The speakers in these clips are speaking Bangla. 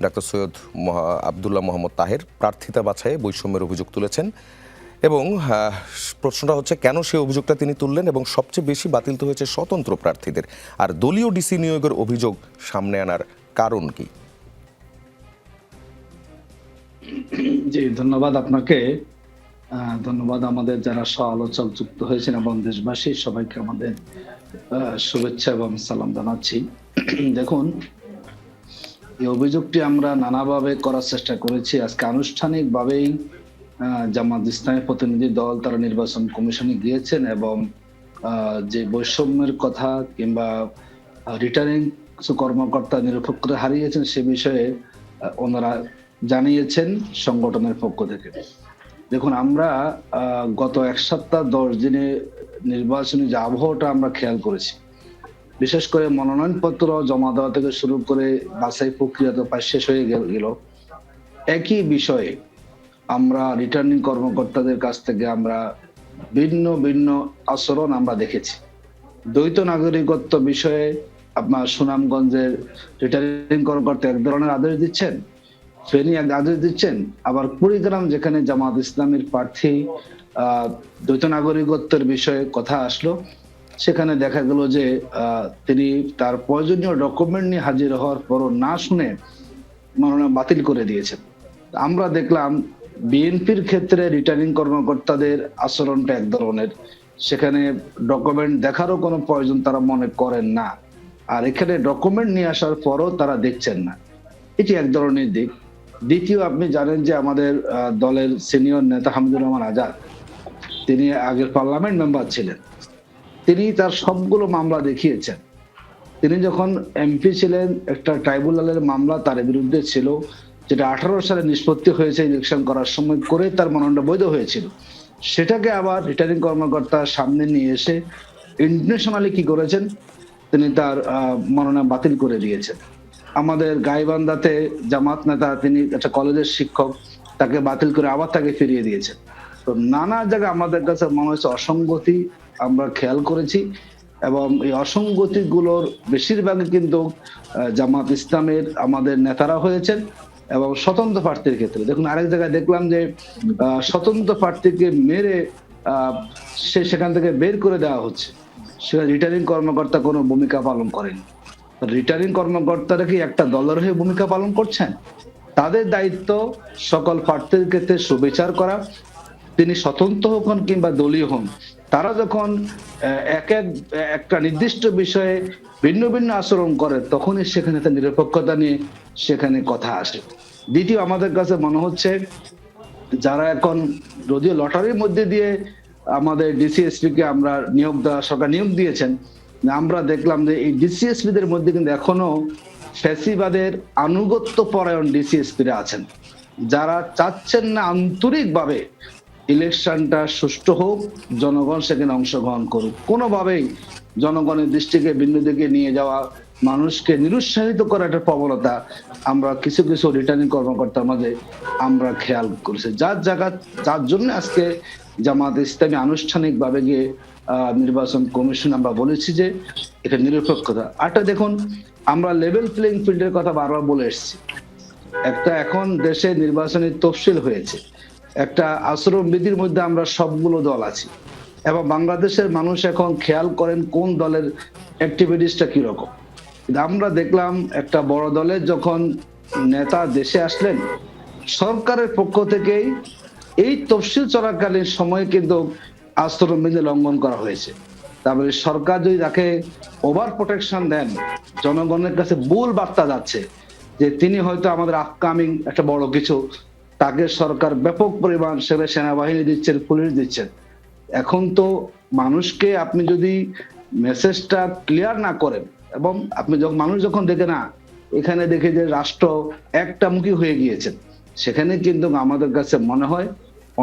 ডাক্তার সৈয়দ আবদুল্লাহ মোহাম্মদ তাহের প্রার্থিতা বাছাইয়ে বৈষম্যের অভিযোগ তুলেছেন এবং প্রশ্নটা হচ্ছে কেন সেই অভিযোগটা তিনি তুললেন এবং সবচেয়ে বেশি বাতিল তো হয়েছে স্বতন্ত্র প্রার্থীদের, আর দলীয় ডিসি নিয়োগের অভিযোগ সামনে আনার কারণ কি? জি, ধন্যবাদ আপনাকে। ধন্যবাদ আমাদের যারা সহ-আলোচক যুক্ত হয়েছেন এবং দেশবাসী সবাইকে আমাদের শুভেচ্ছা এবং সালাম জানাচ্ছি। দেখুন, এই অভিযোগটি আমরা নানাভাবে করার চেষ্টা করেছি। আজকে আনুষ্ঠানিকভাবেই জামাত ইসলামী প্রতিনিধি দল তারা নির্বাচন কমিশনে গিয়েছেন এবং যে বৈষম্যের কথা কিংবা রিটার্নিং কিছু কর্মকর্তা নিরপেক্ষতা হারিয়েছেন সে বিষয়ে ওনারা জানিয়েছেন সংগঠনের পক্ষ থেকে। দেখুন, আমরা গত এক সপ্তাহ 10 দিনে নির্বাচনী যে আবহাওয়াটা আমরা খেয়াল করেছি, বিশেষ করে মনোনয়নপত্র জমা দেওয়া থেকে শুরু করে বাছাই প্রক্রিয়া তো প্রায় শেষ হয়ে গেল। একই বিষয়ে আমরা রিটার্নিং কর্মকর্তাদের কাছ থেকে আমরা ভিন্ন ভিন্ন আচরণ আমরা দেখেছি। দ্বৈত নাগরিকত্ব বিষয়ে আপনার সুনামগঞ্জের রিটার্নিং কর্মকর্তা এক ধরনের আদেশ দিচ্ছেন, ফেনী এক আদেশ দিচ্ছেন, আবার কুড়িগ্রাম যেখানে জামাত ইসলামের প্রার্থী দ্বৈত নাগরিকত্বের বিষয়ে কথা আসলো, সেখানে দেখা গেল যে তিনি তার প্রয়োজনীয় ডকুমেন্ট নিয়ে হাজির হওয়ার পরও না শুনে মনোনয়ন বাতিল করে দিয়েছেন। আমরা দেখলাম বিএনপির ক্ষেত্রে রিটার্নিং কর্মকর্তাদের আচরণটা এক ধরনের, সেখানে ডকুমেন্ট দেখারও কোনো প্রয়োজন তারা মনে করেন না, আর এখানে ডকুমেন্ট নিয়ে আসার পরও তারা দেখছেন না। এটি এক ধরনের দিক। দ্বিতীয়, আপনি জানেন যে আমাদের দলের সিনিয়র নেতা হামিদুর রহমান আজাদ, তিনি আগের পার্লামেন্ট মেম্বার ছিলেন, তিনি তার সবগুলো মামলা দেখিয়েছেন। তিনি যখন এমপি ছিলেন একটা ট্রাইব্যুনালের মামলা তার বিরুদ্ধে ছিল, যেটা 18 সালে নিষ্পত্তি হয়েছে ইলেকশন করার সময় করে তার মনোনয়নটা বৈধ হয়েছিল, সেটাকে আবার রিটার্নিং কর্মকর্তার সামনে নিয়ে এসে ইন্টারন্যাশনালি কি করেছেন, তিনি তার মনোনয়ন বাতিল করে দিয়েছেন। আমাদের গাইবান্ধাতে জামাত নেতা, তিনি একটা কলেজের শিক্ষক, তাকে বাতিল করে আবার তাকে ফিরিয়ে দিয়েছেন। তো নানা জায়গায় আমাদের কাছে মনে হচ্ছে অসঙ্গতি আমরা খেয়াল করেছি, এবং এই অসঙ্গতি গুলোর বেশিরভাগই কিন্তু জামাত ইসলামের আমাদের নেতারা হয়েছেন এবং স্বতন্ত্র প্রার্থীর ক্ষেত্রে। দেখুন, আরেক জায়গায় দেখলাম যে স্বতন্ত্র প্রার্থীকে মেরে সেখান থেকে বের করে দেওয়া হচ্ছে, সেখানে রিটার্নিং কর্মকর্তা কোনো ভূমিকা পালন করেন। রিটার্নিং কর্মকর্তারা কি একটা দলের হয়ে ভূমিকা পালন করছেন? তাদের দায়িত্ব সকল প্রার্থীর ক্ষেত্রে সুবিচার করা, তিনি স্বতন্ত্র হন কিংবা দলীয় হন। তারা যখন একটা নির্দিষ্ট বিষয়ে ভিন্ন ভিন্ন আচরণ করে, তখনই সেখানে নিরপেক্ষতা নিয়ে সেখানে কথা আসে। দ্বিতীয়, আমাদের কাছে মনে হচ্ছে যারা এখন যদিও লটারির মধ্যে দিয়ে আমাদের ডিসিএসপি কে আমরা সরকার নিয়োগ দিয়েছেন, আমরা দেখলাম যে এই ডিসিএসপি দের মধ্যে কিন্তু এখনো ফ্যাসিবাদের আনুগত্য পরায়ণ ডিসিএসপিরা আছেন, যারা চাচ্ছেন না আন্তরিকভাবে ইলেকশনটা সুষ্ঠু হোক, জনগণ সেখানে অংশগ্রহণ করুক। কোনোভাবেই জনগণের দৃষ্টিকে ভিন্ন দিকে নিয়ে যাওয়া, মানুষকে নিরুৎসাহিত করার একটা প্রবণতা আমরা কিছু কিছু রিটার্নিং কর্মকর্তার মাঝে আমরা খেয়াল করেছি, যার জন্য আজকে জামাত ইসলামী আনুষ্ঠানিকভাবে গিয়ে নির্বাচন কমিশন আমরা বলেছি যে এটা নিরপেক্ষতা। আরটা দেখুন, আমরা লেভেল প্লেইং ফিল্ডের কথা বারবার বলে এসেছি। একটা এখন দেশে নির্বাচনের তফসিল হয়েছে, একটা আচরণবিধির মধ্যে আমরা সবগুলো দল আছি, এবং বাংলাদেশের মানুষ এখন খেয়াল করেন কোন দলের অ্যাক্টিভিটিসটা কিরকম। আমরা দেখলাম একটা বড় দলের যখন নেতা দেশে আসলেন, সরকারের পক্ষ থেকেই এই তফসিল চলাকালীন সময়ে কিন্তু আচরণবিধি লঙ্ঘন করা হয়েছে। তারপরে সরকার যদি তাকে ওভার প্রোটেকশন দেন, জনগণের কাছে ভুল বার্তা যাচ্ছে যে তিনি হয়তো আমাদের আপকামিং একটা বড় কিছু, তাকে সরকার ব্যাপক পরিমাণ সেনাবাহিনী দিচ্ছেন, পুলিশ দিচ্ছেন। এখন তো মানুষকে আপনি যদি মেসেজটা ক্লিয়ার না করেন, এবং আপনি মানুষ যখন দেখে না, এখানে দেখে যে রাষ্ট্র একটা মুখী হয়ে গিয়েছে, সেখানে কিন্তু আমাদের কাছে মনে হয়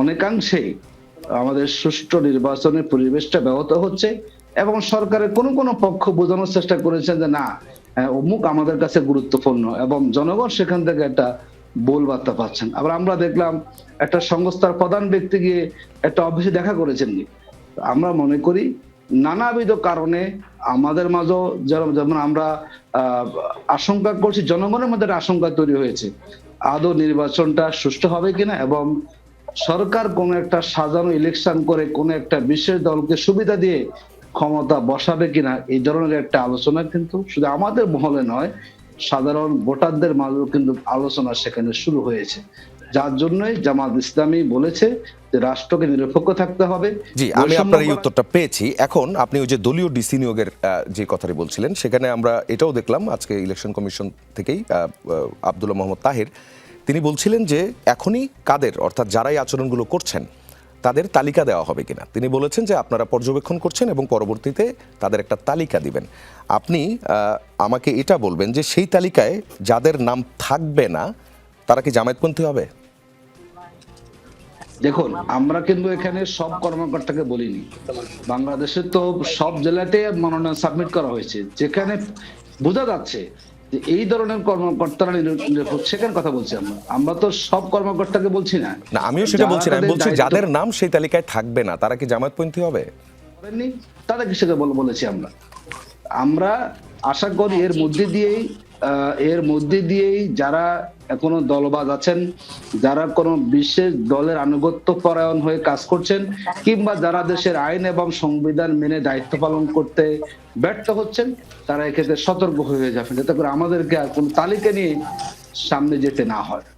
অনেকাংশেই আমাদের সুষ্ঠু নির্বাচনের পরিবেশটা ব্যাহত হচ্ছে, এবং সরকারের কোনো কোনো পক্ষ বোঝানোর চেষ্টা করেছেন যে না, অমুক আমাদের কাছে গুরুত্বপূর্ণ, এবং জনগণ সেখান থেকে একটা ভুল বার্তা পাচ্ছেন। আবার আমরা দেখলাম একটা সংস্থার প্রধান ব্যক্তি গিয়ে একটা অফিসে দেখা করেছেন। আমরা মনে করি নানাবিধ কারণে আমাদের মাঝেও যেমন আমরা আশঙ্কা করছি, জনগণের মধ্যে একটা আশঙ্কা তৈরি হয়েছে আদৌ নির্বাচনটা সুষ্ঠু হবে কিনা, এবং সরকার কোন একটা সাজানো ইলেকশন করে কোন একটা বিশেষ দলকে সুবিধা দিয়ে ক্ষমতা বসাবে কিনা, এই ধরনের একটা আলোচনা কিন্তু শুধু আমাদের মহলে নয়, সাধারণ ভোটারদের মাঝেও কিন্তু আলোচনা সেখানে শুরু হয়েছে। যার জন্যই জামাত ইসলামী বলেছে যে রাষ্ট্রকে নিরপেক্ষ থাকতে হবে। জি, আমি আপনার এই উত্তরটা পেয়েছি। এখন আপনি ওই যে দলীয় ডিসি নিয়োগের যে কথাটি বলছিলেন, সেখানে আমরা এটাও দেখলাম আজকে ইলেকশন কমিশন থেকেই আব্দুল্লাহ মোহাম্মদ তাহের তিনি বলছিলেন যে এখনই কাদের, অর্থাৎ যারাই আচরণগুলো করছেন তাদের তালিকা দেওয়া হবে কিনা। তিনি বলেছেন যে আপনারা পর্যবেক্ষণ করছেন এবং পরবর্তীতে তাদের একটা তালিকা দিবেন। আপনি আমাকে এটা বলবেন যে সেই তালিকায় যাদের নাম থাকবে না তারা কি জামায়াতপন্থী হবে? দেখুন, আমরা কিন্তু এখানে সব কর্মকর্তাকে বলিনি। বাংলাদেশে তো সব জেলাতে মনোনয়ন সাবমিট করা হয়েছে, যেখানে বোঝা যাচ্ছে যে এই ধরনের কর্মকর্তারা সেখানে কথা বলছি আমরা। আমরা তো সব কর্মকর্তাকে বলছি না। না, আমিও সেটা বলছি না, আমি বলছি যাদের নাম সেই তালিকায় থাকবে না তারা কি জামায়াতপন্থী হবে? করেননি, তাদেরকে সেটা বলেছি আমরা। আমরা আশা করি এর মধ্যে দিয়েই যারা এখনো দলবাজ আছেন, যারা কোনো বিশেষ দলের আনুগত্য পরায়ণ হয়ে কাজ করছেন, কিংবা যারা দেশের আইন এবং সংবিধান মেনে দায়িত্ব পালন করতে ব্যর্থ হচ্ছেন, তারা এক্ষেত্রে সতর্ক হয়ে যাবেন, যাতে করে আমাদেরকে আর কোনো তালিকা নিয়ে সামনে যেতে না হয়।